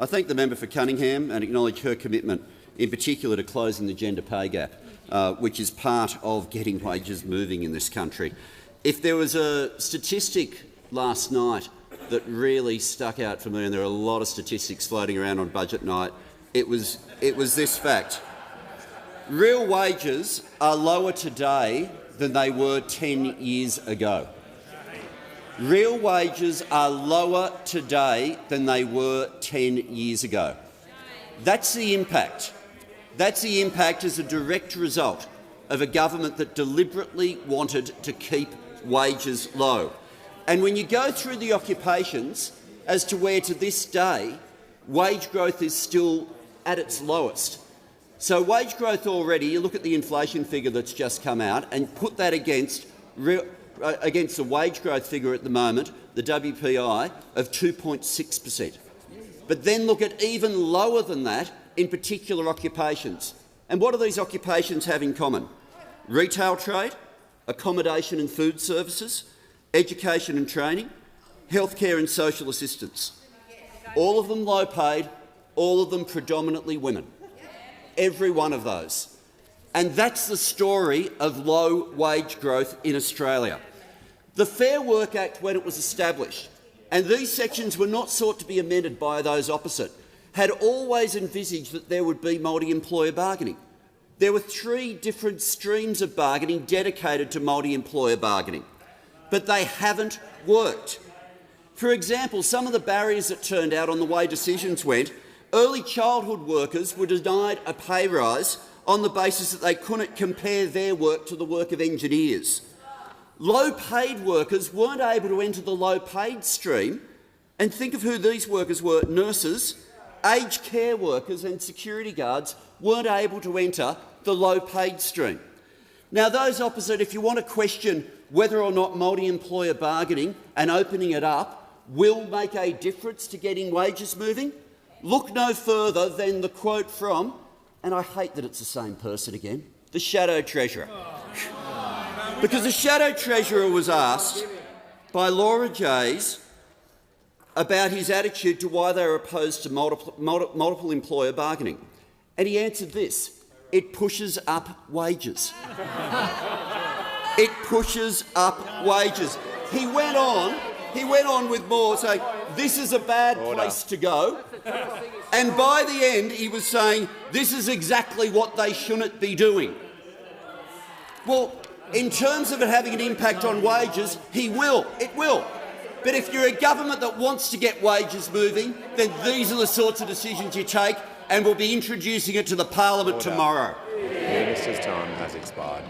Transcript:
I thank the member for Cunningham and acknowledge her commitment, in particular to closing the gender pay gap, which is part of getting wages moving in this country. If there was a statistic last night that really stuck out for me, and there are a lot of statistics floating around on budget night, it was this fact. Real wages are lower today than they were 10 years ago. Real wages are lower today than they were 10 years ago. That's the impact. That's the impact as a direct result of a government that deliberately wanted to keep wages low. And when you go through the occupations as to where to this day wage growth is still at its lowest. So wage growth already, you look at the inflation figure that's just come out and put that against the wage growth figure at the moment, the WPI, of 2.6%. But then look at even lower than that in particular occupations. And what do these occupations have in common? Retail trade, accommodation and food services, education and training, healthcare and social assistance. All of them low paid, all of them predominantly women. Every one of those. And that's the story of low wage growth in Australia. The Fair Work Act, when it was established, and these sections were not sought to be amended by those opposite, had always envisaged that there would be multi-employer bargaining. There were 3 different streams of bargaining dedicated to multi-employer bargaining, but they haven't worked. For example, some of the barriers that turned out on the way decisions went, early childhood workers were denied a pay rise on the basis that they couldn't compare their work to the work of engineers. Low-paid workers weren't able to enter the low-paid stream, and think of who these workers were: nurses, aged care workers and security guards weren't able to enter the low-paid stream. Now, those opposite, if you want to question whether or not multi-employer bargaining and opening it up will make a difference to getting wages moving, look no further than the quote from, and I hate that it's the same person again, the Shadow Treasurer. Because the Shadow Treasurer was asked by Laura Jays about his attitude to why they were opposed to multiple employer bargaining. And he answered this: it pushes up wages. It pushes up wages. He went on with more, saying this is a bad place to go. And by the end he was saying this is exactly what they shouldn't be doing. Well, in terms of it having an impact on wages, it will. But if you're a government that wants to get wages moving, then these are the sorts of decisions you take, and we'll be introducing it to the parliament tomorrow. The minister's time has expired.